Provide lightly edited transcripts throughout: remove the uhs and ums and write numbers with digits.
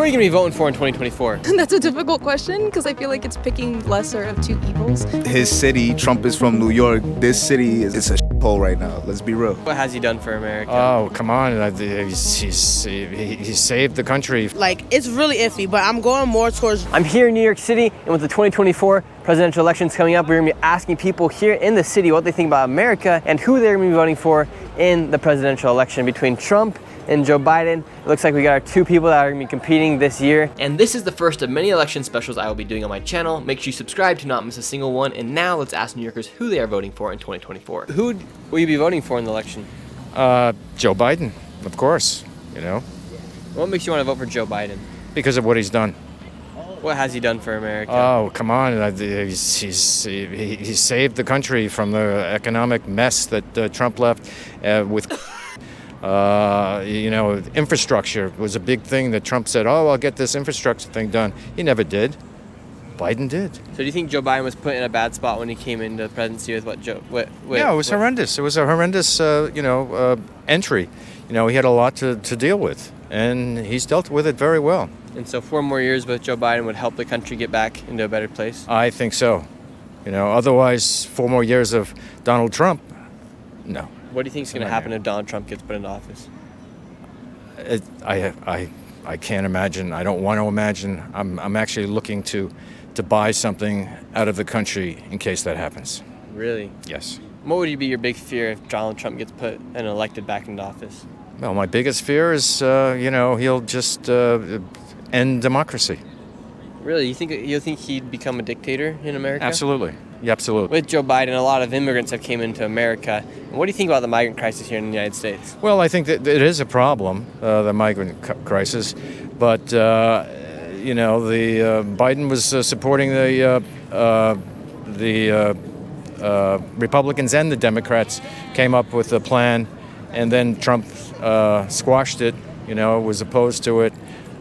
Who are you going to be voting for in 2024? That's a difficult question because I feel like it's picking lesser of two evils. His city, Trump is from New York. This city is a shithole right now. Let's be real. What has he done for America? Oh, come on. He saved the country. Like, it's really iffy, but I'm going more towards... I'm here in New York City, and with the 2024 presidential elections coming up, we're going to be asking people here in the city what they think about America and who they're going to be voting for in the presidential election between Trump and Joe Biden. It looks like we got our two people that are going to be competing this year. And this is the first of many election specials I will be doing on my channel. Make sure you subscribe to not miss a single one. And now let's ask New Yorkers who they are voting for in 2024. Who will you be voting for in the election? Joe Biden, of course, you know. What makes you want to vote for Joe Biden? Because of what he's done. What has he done for America? Oh, come on. He saved the country from the economic mess that Trump left with... infrastructure was a big thing that Trump said, oh, I'll get this infrastructure thing done. He never did. Biden did. So do you think Joe Biden was put in a bad spot when he came into the presidency with Yeah, it was horrendous. It was a horrendous, entry. You know, he had a lot to deal with, and he's dealt with it very well. And so 4 more years with Joe Biden would help the country get back into a better place? I think so. You know, otherwise, 4 more years of Donald Trump, no. What do you think is going to happen if Donald Trump gets put into office? I can't imagine. I don't want to imagine. I'm actually looking to buy something out of the country in case that happens. Really? Yes. What would be your big fear if Donald Trump gets put and elected back into office? Well, my biggest fear is, he'll just end democracy. Really? You think he'd become a dictator in America? Absolutely. Yeah, absolutely. With Joe Biden, a lot of immigrants have came into America. What do you think about the migrant crisis here in the United States? Well, I think that it is a problem, the migrant crisis, but Biden was supporting the Republicans and the Democrats came up with a plan, and then Trump squashed it. Was opposed to it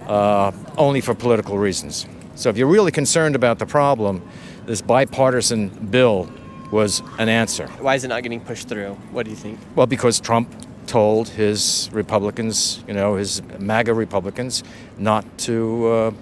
only for political reasons. So if you're really concerned about the problem, this bipartisan bill was an answer. Why is it not getting pushed through? What do you think? Well, because Trump told his Republicans, his MAGA Republicans, not to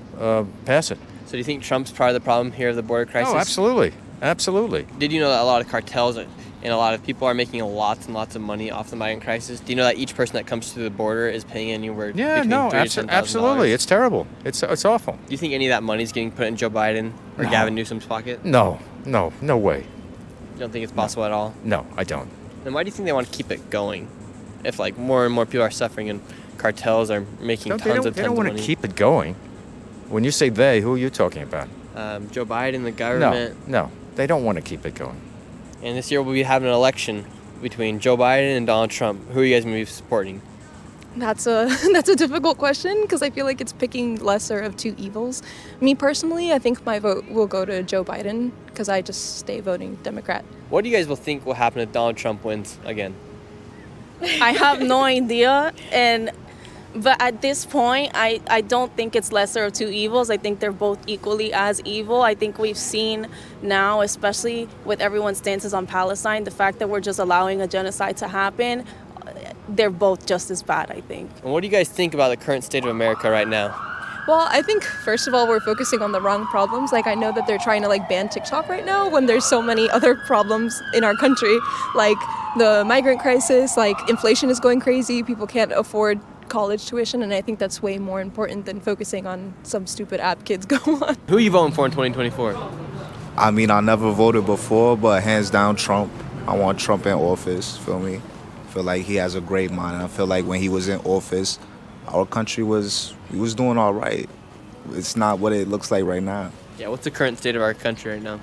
pass it. So do you think Trump's part of the problem here of the border crisis? Oh, absolutely. Absolutely. Did you know that a lot of cartels and a lot of people are making lots and lots of money off the migrant crisis? Do you know that each person that comes through the border is paying anywhere between $3,000 to $10,000? Absolutely. It's terrible. It's awful. Do you think any of that money is getting put in Joe Biden or Gavin Newsom's pocket? No way. You don't think it's possible at all? No, I don't. Then why do you think they want to keep it going? If more and more people are suffering and cartels are making tons of money. They don't want to keep it going. When you say they, who are you talking about? Joe Biden, the government. No, they don't want to keep it going. And this year we'll be having an election between Joe Biden and Donald Trump. Who are you guys going to be supporting? That's a difficult question because I feel like it's picking lesser of two evils. Me personally, I think my vote will go to Joe Biden because I just stay voting Democrat. What do you guys will think will happen if Donald Trump wins again? I have no idea, but at this point, I don't think it's lesser of two evils. I think they're both equally as evil. I think we've seen now, especially with everyone's stances on Palestine, the fact that we're just allowing a genocide to happen, they're both just as bad, I think. And what do you guys think about the current state of America right now? Well, I think, first of all, we're focusing on the wrong problems. I know that they're trying to, ban TikTok right now when there's so many other problems in our country, like the migrant crisis, inflation is going crazy, people can't afford college tuition, and I think that's way more important than focusing on some stupid app kids go on. Who are you voting for in 2024? I mean, I never voted before, but hands down Trump. I want Trump in office, feel me? I feel like he has a great mind. I feel like when he was in office, our country was doing all right. It's not what it looks like right now. Yeah, what's the current state of our country right now?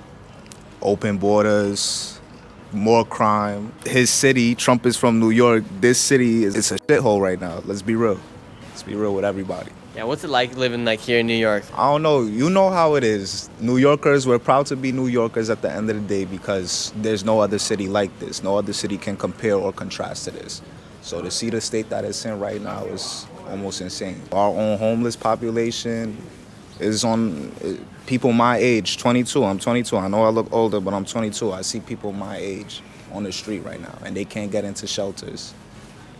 Open borders, more crime. His city, Trump is from New York. This city it's a shithole right now. Let's be real. Let's be real with everybody. Yeah, what's it like living here in New York? I don't know. You know how it is. New Yorkers, we're proud to be New Yorkers at the end of the day because there's no other city like this. No other city can compare or contrast to this. So to see the state that it's in right now is almost insane. Our own homeless population is on people my age, 22. I'm 22. I know I look older, but I'm 22. I see people my age on the street right now, and they can't get into shelters.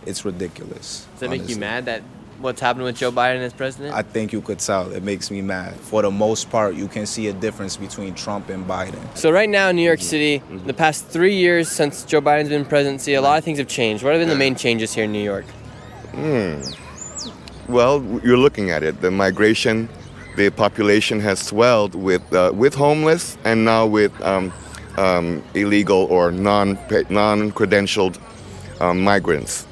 It's ridiculous. Does that make you mad that what's happening with Joe Biden as president? I think you could tell. It makes me mad. For the most part, you can see a difference between Trump and Biden. So right now in New York City, the past 3 years since Joe Biden's been presidency, a lot of things have changed. What have been the main changes here in New York? Well, you're looking at it. The migration, the population has swelled with homeless and now with illegal or non-credentialed migrants.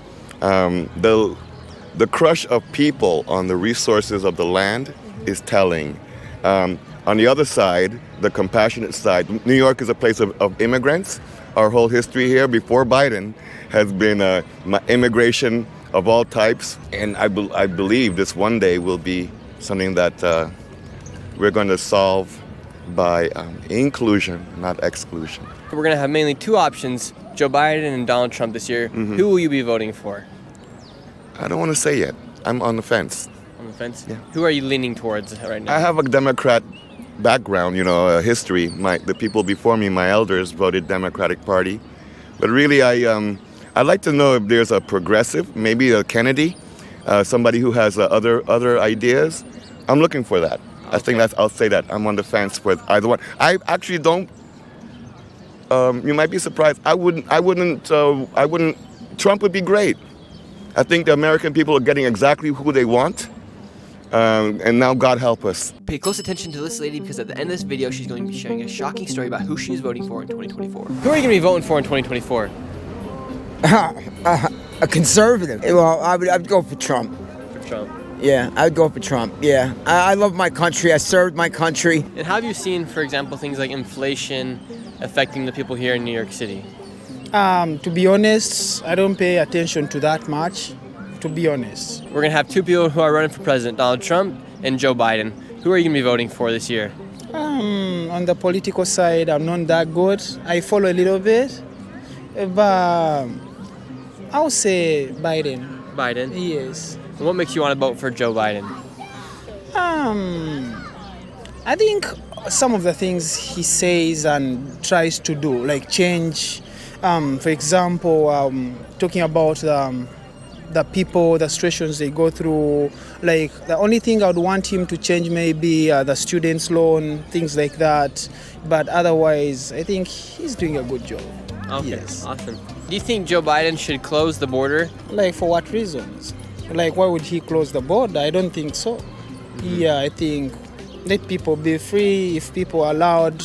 The crush of people on the resources of the land is telling. On the other side, the compassionate side, New York is a place of immigrants. Our whole history here before Biden has been immigration of all types, and I believe this one day will be something that we're going to solve by inclusion, not exclusion. We're going to have mainly two options, Joe Biden and Donald Trump this year. Who will you be voting for? I don't want to say yet. I'm on the fence. On the fence? Yeah. Who are you leaning towards right now? I have a Democrat background, history. The people before me, my elders, voted Democratic Party. But really, I'd like to know if there's a progressive, maybe a Kennedy, somebody who has other ideas. I'm looking for that. I think I'll say that. I'm on the fence for either one. I actually don't, you might be surprised. I wouldn't, Trump would be great. I think the American people are getting exactly who they want. And now God help us. Pay close attention to this lady because at the end of this video, she's going to be sharing a shocking story about who she's voting for in 2024. Who are you going to be voting for in 2024? A conservative. Well, I'd go for Trump. For Trump. Yeah, I'd go for Trump. Yeah, I love my country. I served my country. And how have you seen, for example, things like inflation affecting the people here in New York City? To be honest, I don't pay attention to that much, to be honest. We're going to have two people who are running for president, Donald Trump and Joe Biden. Who are you going to be voting for this year? On the political side, I'm not that good. I follow a little bit, but I would say Biden. Biden? Yes. And what makes you want to vote for Joe Biden? I think some of the things he says and tries to do, like change, for example, talking about the people, the situations they go through. Like the only thing I would want him to change maybe the students' loan, things like that. But otherwise, I think he's doing a good job. Okay, Yes. awesome. Do you think Joe Biden should close the border? Like for what reasons? Like why would he close the border? I don't think so. Yeah, I think let people be free. If people are allowed,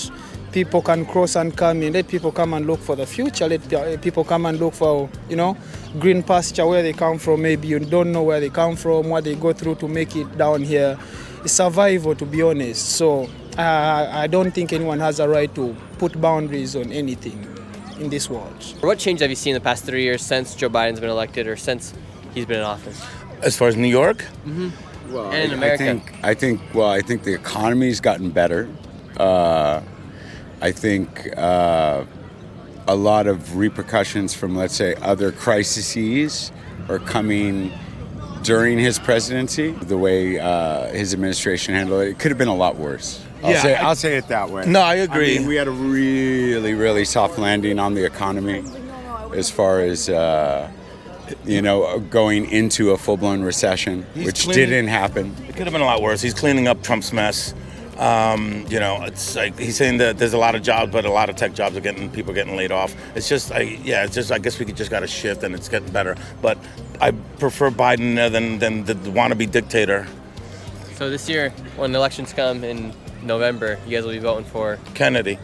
people can cross and come in. Let people come and look for the future. Let people come and look for, green pasture where they come from. Maybe you don't know where they come from, what they go through to make it down here. It's survival, to be honest. So I don't think anyone has a right to put boundaries on anything in this world. What change have you seen in the past 3 years since Joe Biden's been elected or since he's been in office? As far as New York? Well, And in America? I think the economy's gotten better. I think a lot of repercussions from, let's say, other crises are coming during his presidency. The way his administration handled it, it could have been a lot worse. I'll say it that way. No, I agree. I mean, we had a really, really soft landing on the economy as far as, going into a full-blown recession, which didn't happen. It could have been a lot worse. He's cleaning up Trump's mess. It's like he's saying that there's a lot of jobs, but a lot of tech jobs are people getting laid off. It's just, I guess we just got to shift, and it's getting better. But I prefer Biden than the wannabe dictator. So this year, when the elections come in November, you guys will be voting for Kennedy.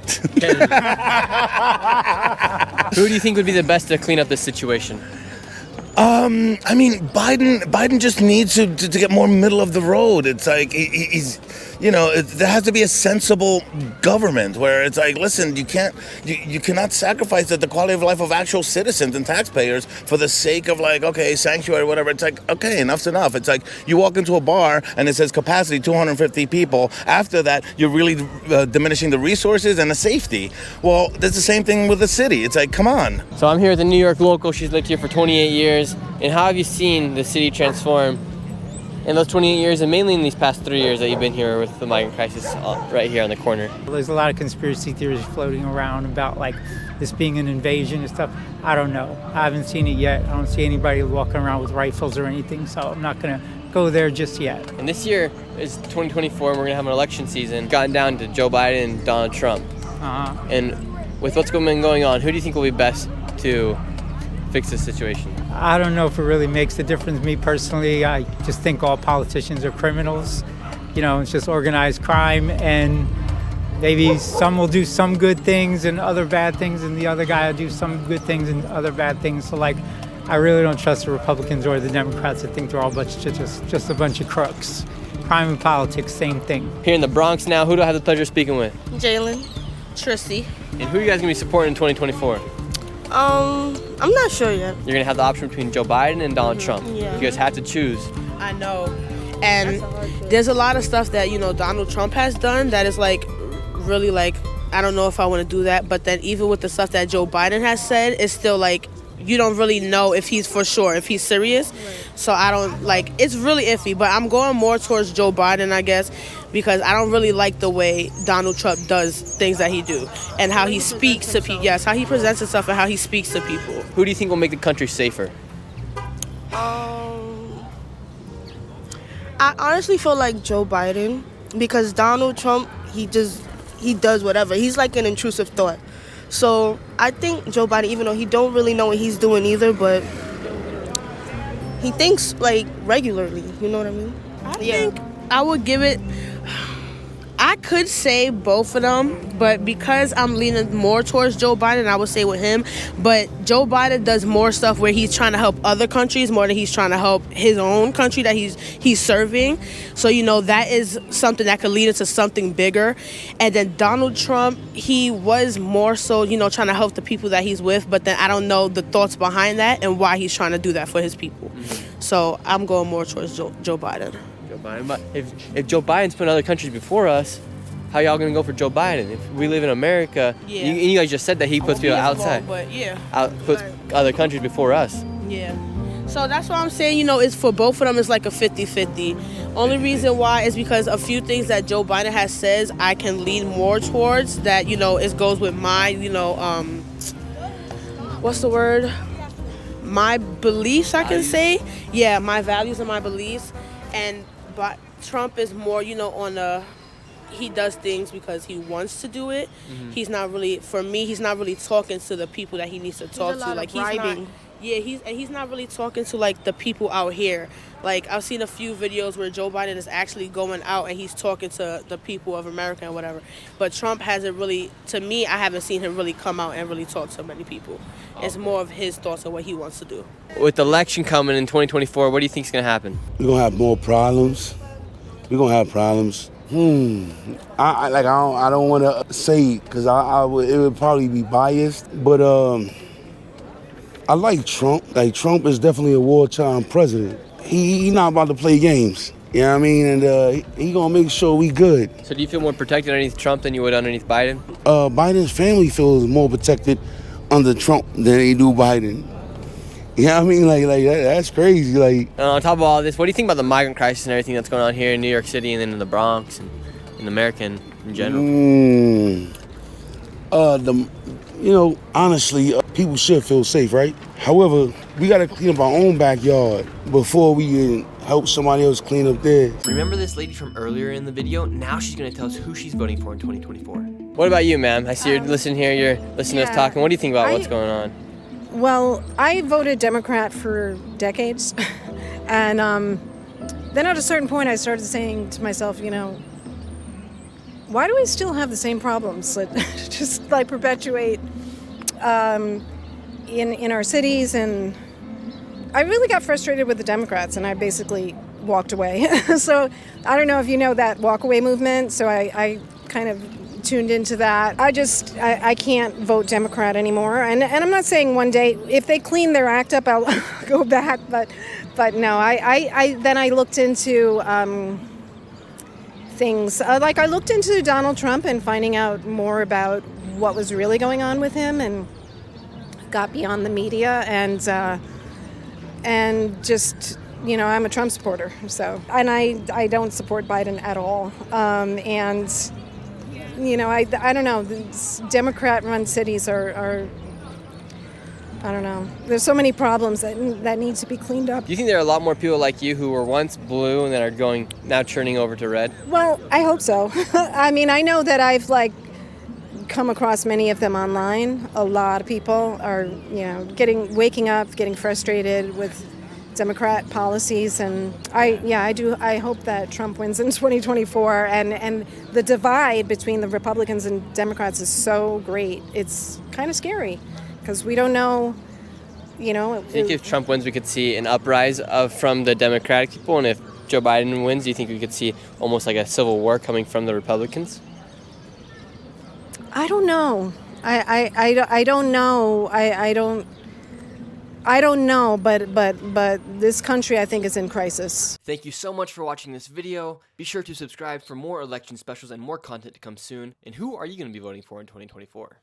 Who do you think would be the best to clean up this situation? I mean, Biden just needs to get more middle of the road. It's like he's, there has to be a sensible government where it's like, listen, you cannot sacrifice the quality of life of actual citizens and taxpayers for the sake of sanctuary, whatever. It's like, okay, enough's enough. It's like you walk into a bar and it says capacity 250 people. After that, you're really diminishing the resources and the safety. Well, that's the same thing with the city. It's like, come on. So I'm here with a New York local. She's lived here for 28 years. And how have you seen the city transform in those 28 years, and mainly in these past 3 years that you've been here with the migrant crisis right here on the corner? There's a lot of conspiracy theories floating around about this being an invasion and stuff. I don't know. I haven't seen it yet. I don't see anybody walking around with rifles or anything, so I'm not going to go there just yet. And this year is 2024, and we're going to have an election season. Gotten down to Joe Biden and Donald Trump. And with what's been going on, who do you think will be best to fix this situation? I don't know if it really makes a difference. Me personally, I just think all politicians are criminals. You know, it's just organized crime, and maybe some will do some good things and other bad things, and the other guy will do some good things and other bad things. So, like, I really don't trust the Republicans or the Democrats. I think they're all just a bunch of crooks. Crime and politics, same thing. Here in the Bronx now, who do I have the pleasure of speaking with? Jalen, Tristy. And who are you guys going to be supporting in 2024? I'm not sure yet. You're going to have the option between Joe Biden and Donald Trump. Yeah. If you guys had to choose. I know. And there's a lot of stuff that, you know, Donald Trump has done that is like really like, I don't know if I want to do that. But then even with the stuff that Joe Biden has said, it's still like, you don't really know if he's for sure, if he's serious. Right. So I don't like, it's really iffy, but I'm going more towards Joe Biden, I guess, because I don't really like the way Donald Trump does things that he do and how he speaks to people. Yes, how he presents himself and how he speaks to people. Who do you think will make the country safer? I honestly feel like Joe Biden, because Donald Trump, he does whatever. He's like an intrusive thought. So I think Joe Biden, even though he don't really know what he's doing either, but he thinks like regularly, you know what I mean? I think I would give it, I could say both of them, but because I'm leaning more towards Joe Biden, I would say with him. But Joe Biden does more stuff where he's trying to help other countries more than he's trying to help his own country that he's serving. So, you know, that is something that could lead into something bigger. And then Donald Trump, he was more so, you know, trying to help the people that he's with. But then I don't know the thoughts behind that and why he's trying to do that for his people. So I'm going more towards Joe Biden. But if Joe Biden's put other countries before us, how y'all gonna go for Joe Biden? If we live in America, you guys just said that he puts people outside, but puts other countries before us. Yeah. So that's why I'm saying, you know, it's for both of them, it's like a 50-50. Only reason why is because a few things that Joe Biden has says I can lean more towards that, you know, it goes with my, you know, what's the word? My beliefs, I can say. Yeah, my values and my beliefs. But Trump is more, you know, on he does things because he wants to do it. He's not really, for me, he's not really talking to the people that he needs to talk to. Like, he's not really talking to like the people out here. Like, I've seen a few videos where Joe Biden is actually going out and he's talking to the people of America and whatever. But Trump hasn't really, to me, I haven't seen him really come out and really talk to many people. It's more of his thoughts of what he wants to do. With the election coming in 2024, what do you think is going to happen? We're going to have more problems. We're going to have problems. I don't want to say because it would probably be biased, but I like Trump. Like, Trump is definitely a wartime president. He not about to play games. You know what I mean? And he gonna make sure we good. So do you feel more protected underneath Trump than you would underneath Biden? Biden's family feels more protected under Trump than they do Biden. You know what I mean? Like that's crazy. Like, and on top of all this, what do you think about the migrant crisis and everything that's going on here in New York City and then in the Bronx and in America in general? Honestly, people should feel safe, right? However, we gotta clean up our own backyard before we can help somebody else clean up theirs. Remember this lady from earlier in the video? Now she's gonna tell us who she's voting for in 2024. What about you, ma'am? I see you're listening here, you're listening to us talking. What do you think about what's going on? Well, I voted Democrat for decades. And then at a certain point, I started saying to myself, you know, why do we still have the same problems that just like perpetuate in our cities? And I really got frustrated with the Democrats, and I basically walked away. So I don't know if you know that walk-away movement. So I kind of tuned into that. I can't vote Democrat anymore. And I'm not saying one day, if they clean their act up, I'll go back. But no, then I looked into things. Like, I looked into Donald Trump and finding out more about what was really going on with him, and got beyond the media, and just, you know, I'm a Trump supporter. So, and I don't support Biden at all. And you know, I don't know. Democrat-run cities are I don't know. There's so many problems that need to be cleaned up. Do you think there are a lot more people like you who were once blue and that are now turning over to red? Well, I hope so. I mean, I know that I've come across many of them online. A lot of people are, waking up, getting frustrated with Democrat policies, and I hope that Trump wins in 2024. And the divide between the Republicans and Democrats is so great. It's kind of scary because we don't know. I think if Trump wins, we could see an uprise from the Democratic people, and if Joe Biden wins, do you think we could see almost like a civil war coming from the Republicans? I don't know. I don't know. I don't know, but this country, I think, is in crisis. Thank you so much for watching this video. Be sure to subscribe for more election specials and more content to come soon. And who are you going to be voting for in 2024?